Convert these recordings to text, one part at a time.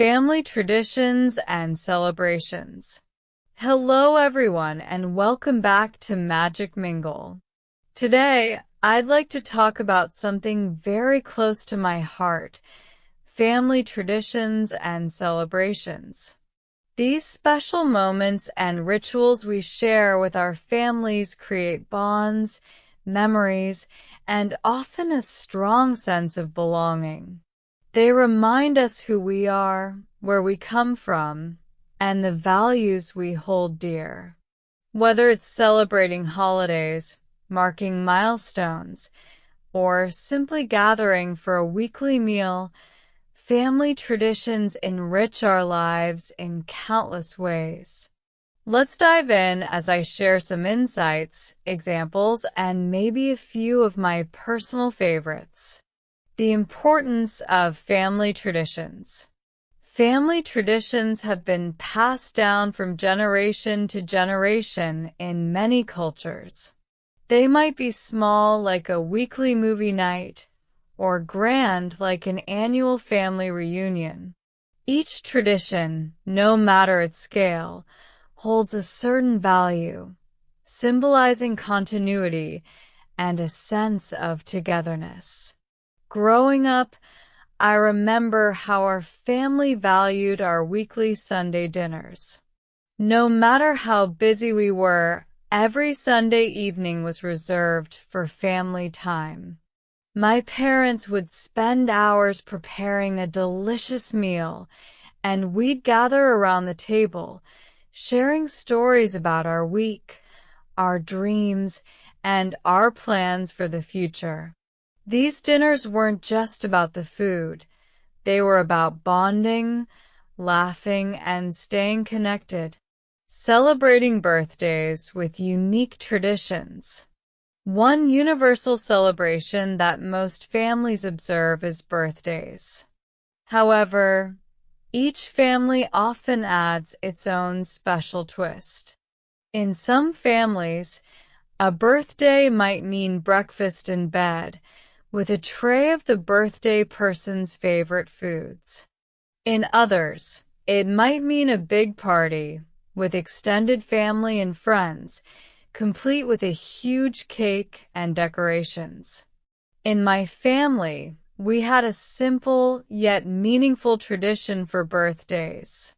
Family traditions and celebrations. Hello everyone and welcome back to MagicMingle. Today, I'd like to talk about something very close to my heart, family traditions and celebrations. These special moments and rituals we share with our families create bonds, memories, and often a strong sense of belonging. They remind us who we are, where we come from, and the values we hold dear. Whether it's celebrating holidays, marking milestones, or simply gathering for a weekly meal, family traditions enrich our lives in countless ways. Let's dive in as I share some insights, examples, and maybe a few of my personal favorites. The importance of family traditions. Family traditions have been passed down from generation to generation in many cultures. They might be small, like a weekly movie night, or grand, like an annual family reunion. Each tradition, no matter its scale, holds a certain value, symbolizing continuity and a sense of togetherness. Growing up, I remember how our family valued our weekly Sunday dinners. No matter how busy we were, every Sunday evening was reserved for family time. My parents would spend hours preparing a delicious meal, and we'd gather around the table, sharing stories about our week, our dreams, and our plans for the future. These dinners weren't just about the food. They were about bonding, laughing, and staying connected. Celebrating birthdays with unique traditions. One universal celebration that most families observe is birthdays. However, each family often adds its own special twist. In some families, a birthday might mean breakfast in bed, with a tray of the birthday person's favorite foods. In others, it might mean a big party, with extended family and friends, complete with a huge cake and decorations. In my family, we had a simple yet meaningful tradition for birthdays.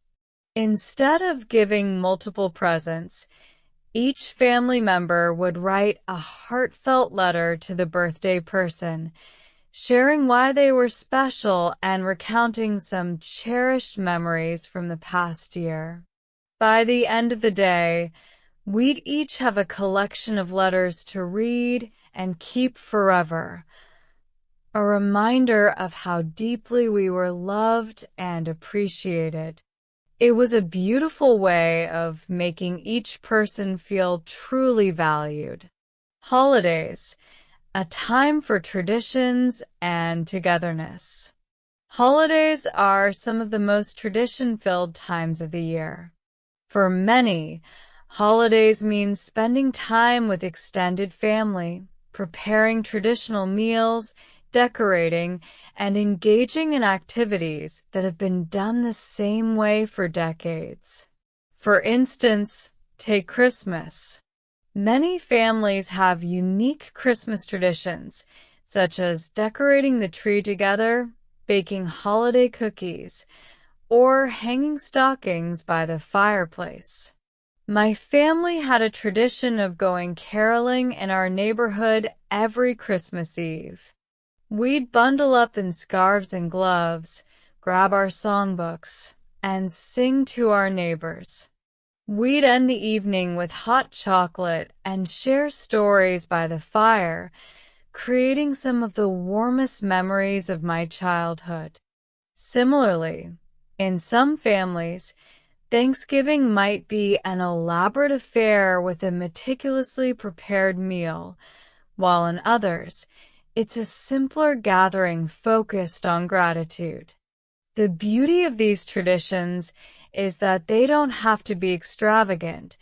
Instead of giving multiple presents, each family member would write a heartfelt letter to the birthday person, sharing why they were special and recounting some cherished memories from the past year. By the end of the day, we'd each have a collection of letters to read and keep forever, a reminder of how deeply we were loved and appreciated. It was a beautiful way of making each person feel truly valued. Holidays, a time for traditions and togetherness. Holidays are some of the most tradition-filled times of the year. For many, holidays mean spending time with extended family, preparing traditional meals, decorating, and engaging in activities that have been done the same way for decades. For instance, take Christmas. Many families have unique Christmas traditions, such as decorating the tree together, baking holiday cookies, or hanging stockings by the fireplace. My family had a tradition of going caroling in our neighborhood every Christmas Eve. We'd bundle up in scarves and gloves, grab our songbooks, and sing to our neighbors. We'd end the evening with hot chocolate and share stories by the fire, creating some of the warmest memories of my childhood. Similarly, in some families, Thanksgiving might be an elaborate affair with a meticulously prepared meal, while in others, it's a simpler gathering focused on gratitude. The beauty of these traditions is that they don't have to be extravagant.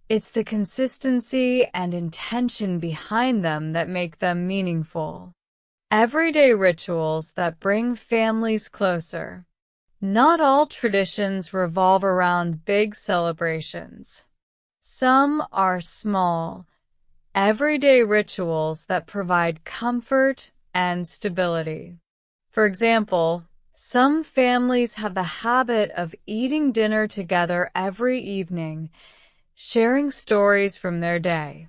It's the consistency and intention behind them that make them meaningful. Everyday rituals that bring families closer. Not all traditions revolve around big celebrations. Some are small, everyday rituals that provide comfort and stability. For example, some families have the habit of eating dinner together every evening, sharing stories from their day.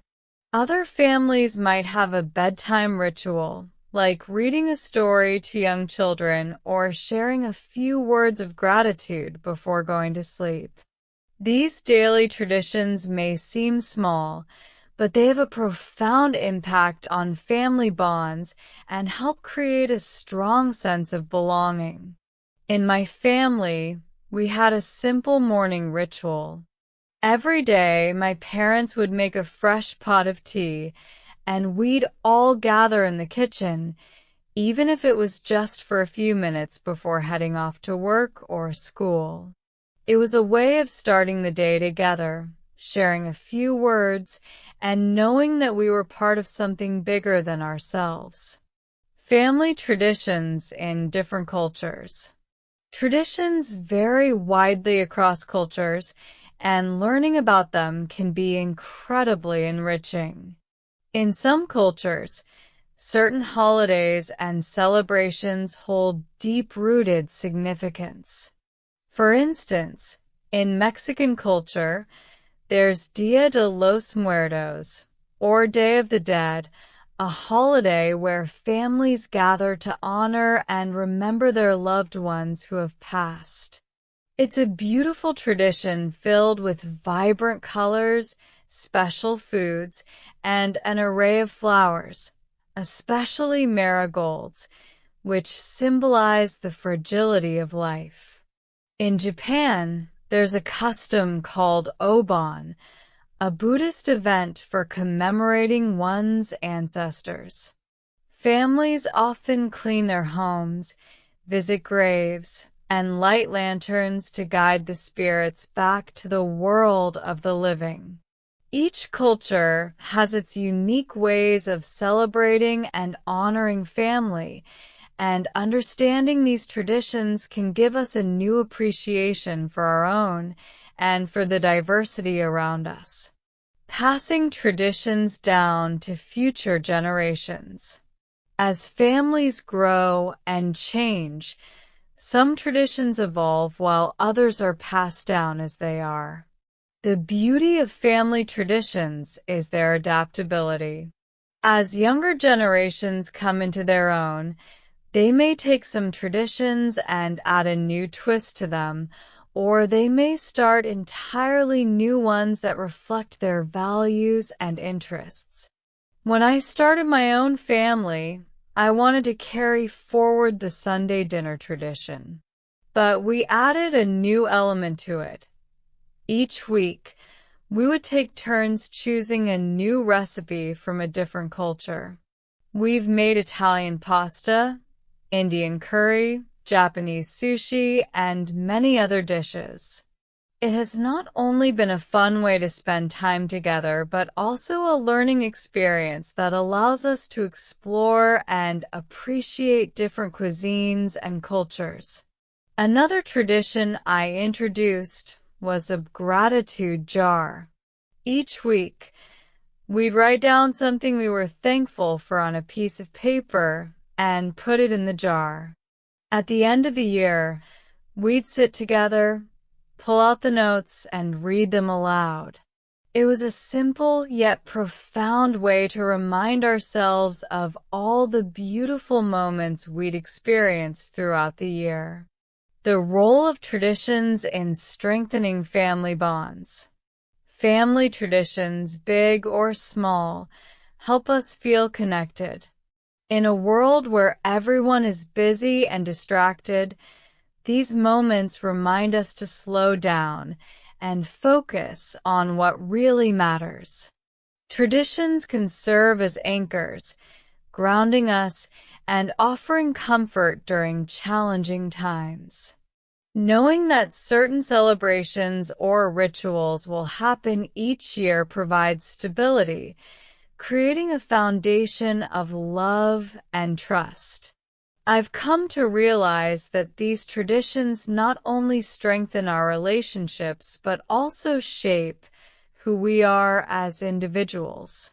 Other families might have a bedtime ritual, like reading a story to young children or sharing a few words of gratitude before going to sleep. These daily traditions may seem small, but they have a profound impact on family bonds and help create a strong sense of belonging. In my family, we had a simple morning ritual. Every day, my parents would make a fresh pot of tea, and we'd all gather in the kitchen, even if it was just for a few minutes before heading off to work or school. It was a way of starting the day together, sharing a few words, and knowing that we were part of something bigger than ourselves. Family traditions in different cultures. Traditions vary widely across cultures, and learning about them can be incredibly enriching. In some cultures, certain holidays and celebrations hold deep-rooted significance. For instance, in Mexican culture, there's Dia de los Muertos, or Day of the Dead, a holiday where families gather to honor and remember their loved ones who have passed. It's a beautiful tradition filled with vibrant colors, special foods, and an array of flowers, especially marigolds, which symbolize the fragility of life. In Japan, there's a custom called Obon, a Buddhist event for commemorating one's ancestors. Families often clean their homes, visit graves, and light lanterns to guide the spirits back to the world of the living. Each culture has its unique ways of celebrating and honoring family, and understanding these traditions can give us a new appreciation for our own and for the diversity around us. Passing traditions down to future generations. As families grow and change, some traditions evolve while others are passed down as they are. The beauty of family traditions is their adaptability. As younger generations come into their own, they may take some traditions and add a new twist to them, or they may start entirely new ones that reflect their values and interests. When I started my own family, I wanted to carry forward the Sunday dinner tradition, but we added a new element to it. Each week, we would take turns choosing a new recipe from a different culture. We've made Italian pasta, Indian curry, Japanese sushi, and many other dishes. It has not only been a fun way to spend time together, but also a learning experience that allows us to explore and appreciate different cuisines and cultures. Another tradition I introduced was a gratitude jar. Each week, we'd write down something we were thankful for on a piece of paper and put it in the jar. At the end of the year, we'd sit together, pull out the notes, and read them aloud. It was a simple yet profound way to remind ourselves of all the beautiful moments we'd experienced throughout the year. The role of traditions in strengthening family bonds. Family traditions, big or small, help us feel connected. In a world where everyone is busy and distracted, these moments remind us to slow down and focus on what really matters. Traditions can serve as anchors, grounding us and offering comfort during challenging times. Knowing that certain celebrations or rituals will happen each year provides stability, creating a foundation of love and trust. I've come to realize that these traditions not only strengthen our relationships, but also shape who we are as individuals.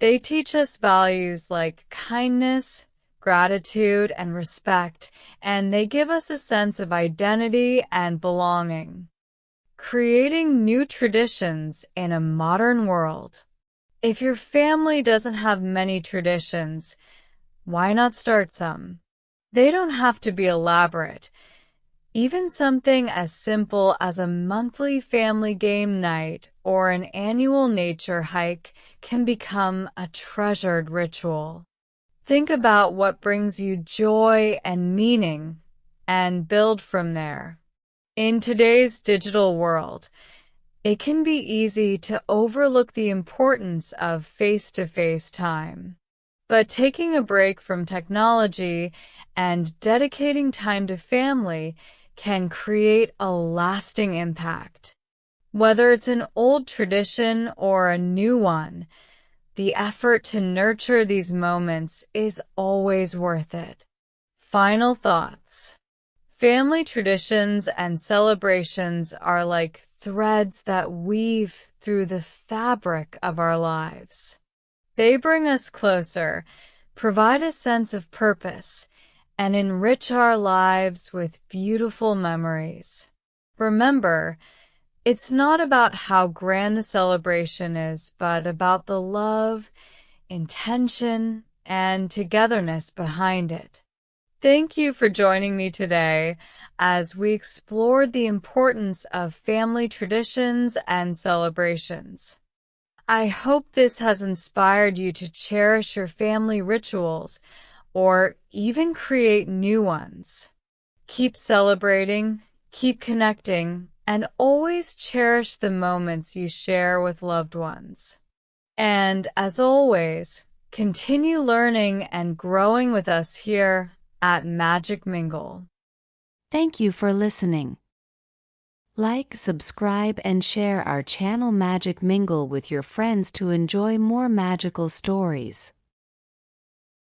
They teach us values like kindness, gratitude, and respect, and they give us a sense of identity and belonging. Creating new traditions in a modern world. If your family doesn't have many traditions, why not start some? They don't have to be elaborate. Even something as simple as a monthly family game night or an annual nature hike can become a treasured ritual. Think about what brings you joy and meaning and build from there. In today's digital world, it can be easy to overlook the importance of face-to-face time. But taking a break from technology and dedicating time to family can create a lasting impact. Whether it's an old tradition or a new one, the effort to nurture these moments is always worth it. Final thoughts. Family traditions and celebrations are like threads that weave through the fabric of our lives. They bring us closer, provide a sense of purpose, and enrich our lives with beautiful memories. Remember, it's not about how grand the celebration is, but about the love, intention, and togetherness behind it. Thank you for joining me today as we explored the importance of family traditions and celebrations. I hope this has inspired you to cherish your family rituals or even create new ones. Keep celebrating, keep connecting, and always cherish the moments you share with loved ones. And as always, continue learning and growing with us here at Magic Mingle. Thank you for listening. Like, subscribe, and share our channel Magic Mingle with your friends to enjoy more magical stories.